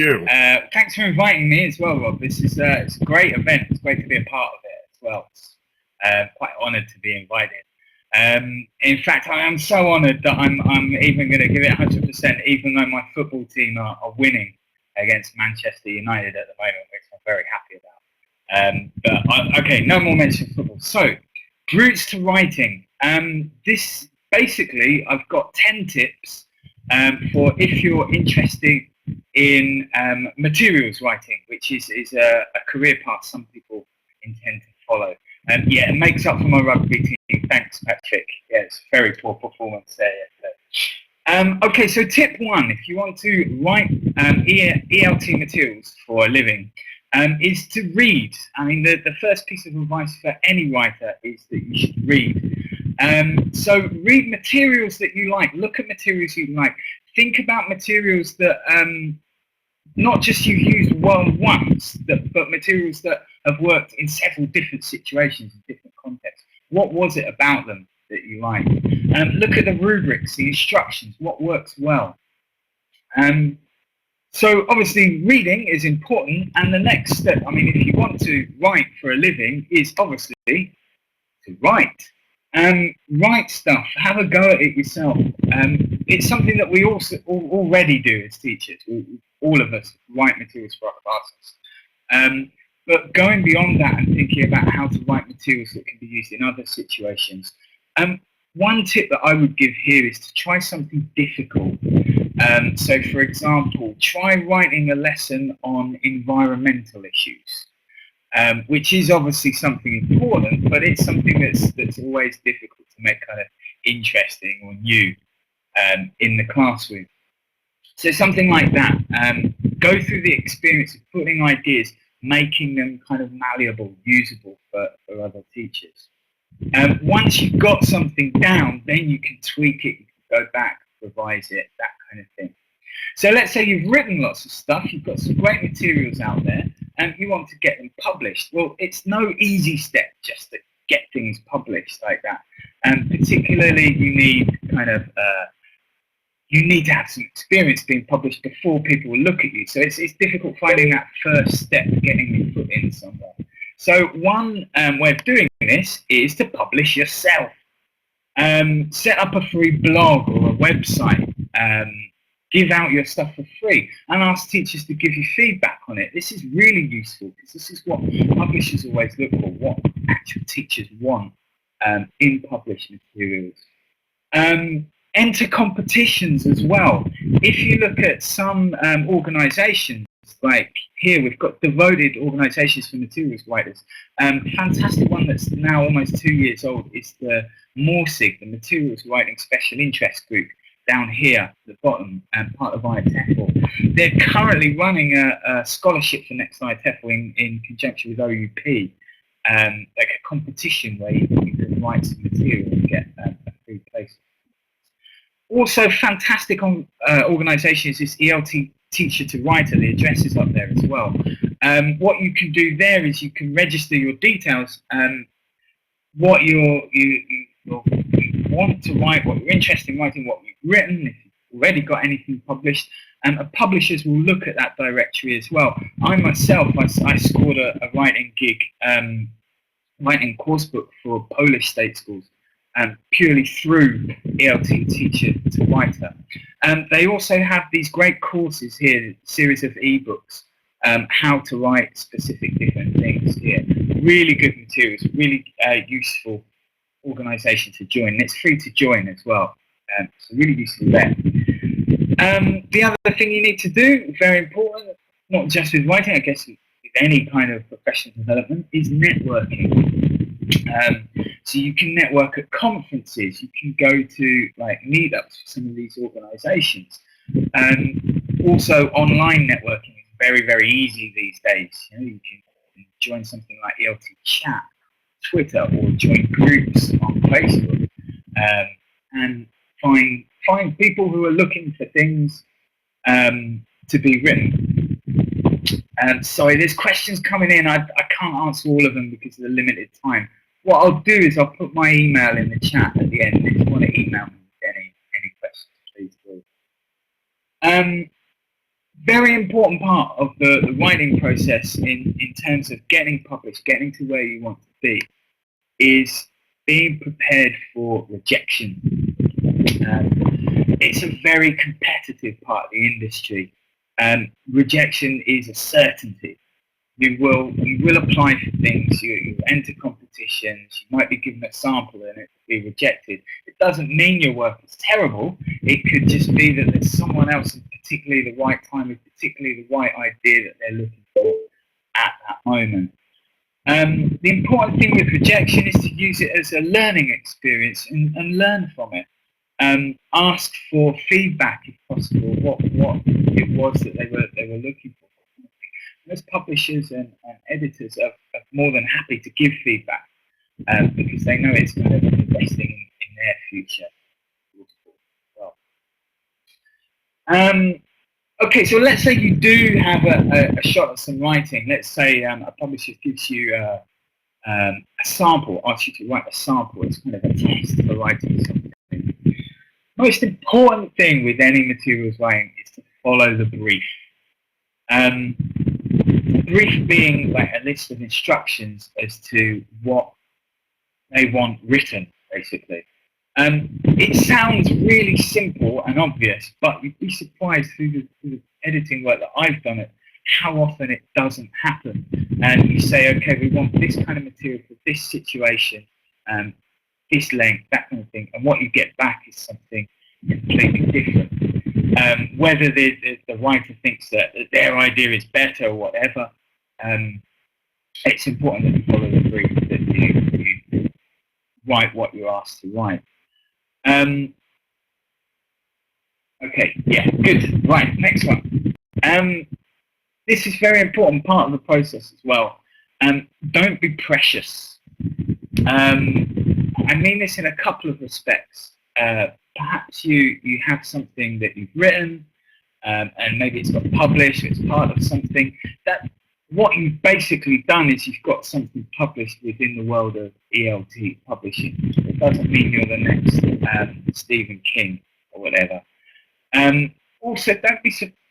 You. Thanks for inviting me as well, Rob. This is it's a great event. It's great to be a part of it as well. Quite honoured to be invited. In fact, I am so honoured that I'm even going to give it 100%, even though my football team are winning against Manchester United at the moment, which I'm very happy about. Okay, no more mention of football. So, routes to writing. This basically, I've got 10 tips for if you're interested in materials writing, which is a career path some people intend to follow. Yeah, it makes up for my rugby team. Thanks, Patrick. Yeah, it's a very poor performance there yesterday. Okay, so tip one, if you want to write ELT materials for a living, is to read. I mean, the first piece of advice for any writer is that you should read. So read materials that you like. Look at materials you like. Think about materials that not just you've used once, but materials that have worked in several different situations and different contexts. What was it about them that you liked? Look at the rubrics, the instructions, what works well. So obviously reading is important, and the next step, I mean, if you want to write for a living, is obviously to write. Write stuff, have a go at it yourself. It's something that we also already do as teachers. All of us write materials for our classes. But going beyond that and thinking about how to write materials that can be used in other situations. One tip that I would give here is to try something difficult. So for example, try writing a lesson on environmental issues. Which is obviously something important, but it's something that's always difficult to make kind of interesting or new in the classroom. So something like that. Go through the experience of putting ideas, making them kind of malleable, usable for other teachers. Once you've got something down, then you can tweak it, you can go back, revise it, that kind of thing. So let's say you've written lots of stuff, you've got some great materials out there, and you want to get them published. Well, it's no easy step just to get things published like that. And particularly, you need you need to have some experience being published before people will look at you. So it's difficult finding that first step, getting your foot in somewhere. So one way of doing this is to publish yourself. Set up a free blog or a website. Give out your stuff for free and ask teachers to give you feedback on it. This is really useful because this is what publishers always look for, what actual teachers want in published materials. Enter competitions as well. If you look at some organisations, like here we've got devoted organisations for materials writers. Fantastic one that's now almost 2 years old is the MORSIG, the Materials Writing Special Interest Group, down here at the bottom and part of IATEFL. They're currently running a scholarship for next IATEFL in conjunction with OUP, like a competition where you can write some material and get a free place. Also, fantastic organisation is this ELT Teacher to Writer. The address is up there as well. What you can do there is you can register your details, what you want to write, what you're interested in writing, what you've written, if you've already got anything published, and publishers will look at that directory as well. I myself, I scored a writing gig, writing course book for Polish state schools, purely through ELT Teacher to Writer. They also have these great courses here, series of ebooks, how to write specific different things here. Really good materials, really useful organisation to join. And it's free to join as well. So really useful there. The other thing you need to do, very important, not just with writing, I guess with any kind of professional development, is networking. So you can network at conferences, you can go to like meetups for some of these organisations. Also online networking is very, very easy these days. You know, you can join something like ELT Chat, Twitter, or join groups on Facebook, and find people who are looking for things to be written. Sorry, there's questions coming in. I can't answer all of them because of the limited time. What I'll do is I'll put my email in the chat at the end. If you want to email me with any questions, please do. Very important part of the writing process in terms of getting published, getting to where you want to be, is being prepared for rejection. It's a very competitive part of the industry. Rejection is a certainty. You will apply for things, you enter competitions, you might be given a sample and it will be rejected. It doesn't mean your work is terrible, it could just be that there's someone else at particularly the right time with particularly the right idea that they're looking for at that moment. The important thing with rejection is to use it as a learning experience and learn from it. Ask for feedback if possible, what it was that they were looking for. Most publishers and editors are more than happy to give feedback because they know it's kind of investing in their future. Okay, so let's say you do have a shot at some writing. Let's say a publisher gives you a sample, asks you to write a sample. It's kind of a test for writing something. Most important thing with any materials writing is to follow the brief. The brief being like a list of instructions as to what they want written, basically. It sounds really simple and obvious, but you'd be surprised through the editing work that I've done it, how often it doesn't happen. And you say, okay, we want this kind of material for this situation, this length, that kind of thing, and what you get back is something completely different. Whether the writer thinks that their idea is better or whatever, it's important that you follow the brief, that you write what you're asked to write. Okay, yeah, good. Right, next one. This is a very important part of the process as well. Don't be precious. I mean this in a couple of respects. Perhaps you have something that you've written, and maybe it's got published, it's part of something. That what you've basically done is you've got something published within the world of ELT publishing. It doesn't mean you're the next Stephen King or whatever. Also,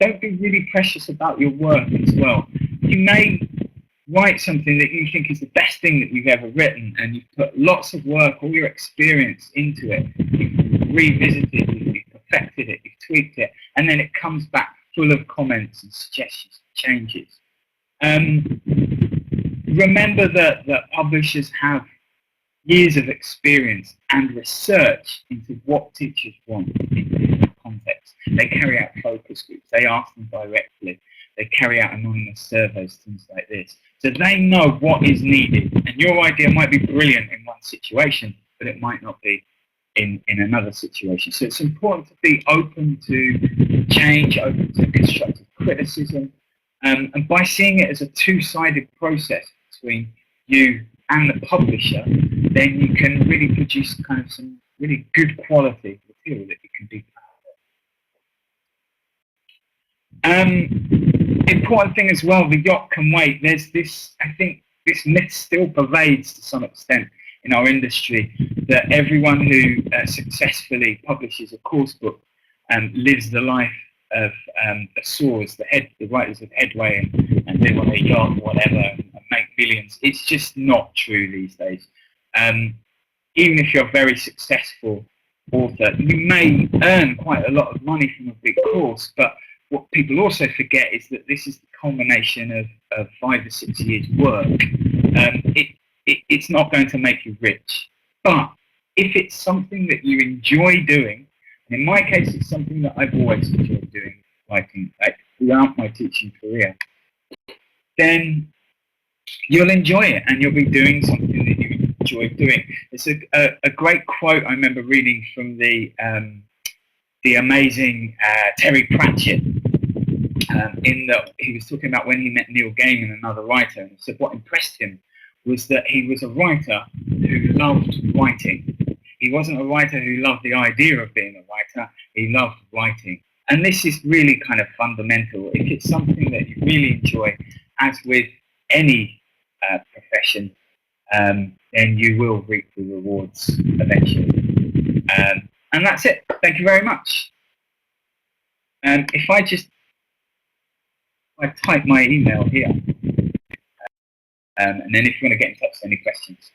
don't be really precious about your work as well. You may write something that you think is the best thing that you've ever written, and you've put lots of work, all your experience into it. You've revisited it, you've perfected it, you've tweaked it, and then it comes back full of comments and suggestions and changes. Remember that publishers have years of experience and research into what teachers want in context. They carry out focus groups, they ask them directly, they carry out anonymous surveys, things like this. So they know what is needed, and your idea might be brilliant in one situation, but it might not be in another situation. So it's important to be open to change, open to constructive criticism, and by seeing it as a two-sided process between you and the publisher, then you can really produce kind of some really good quality material that you can be proud of. Important thing as well, the yacht can wait. There's this, I think this myth still pervades to some extent in our industry, that everyone who successfully publishes a course book lives the life of the saws, the writers of Headway, and live on a yacht or whatever and make millions. It's just not true these days. Even if you're a very successful author, you may earn quite a lot of money from a big course, but what people also forget is that this is the culmination of 5 or 6 years' work. It's not going to make you rich, but if it's something that you enjoy doing, and in my case it's something that I've always enjoyed doing, writing, like throughout my teaching career, then you'll enjoy it and you'll be doing something that you enjoy doing. It's a great quote I remember reading from the amazing Terry Pratchett, in that he was talking about when he met Neil Gaiman, another writer, and he said what impressed him was that he was a writer who loved writing. He wasn't a writer who loved the idea of being a writer, he loved writing. And this is really kind of fundamental. If it's something that you really enjoy, as with any profession, then you will reap the rewards eventually. And that's it. Thank you very much. If I just I type my email here. And then if you want to get in touch with any questions,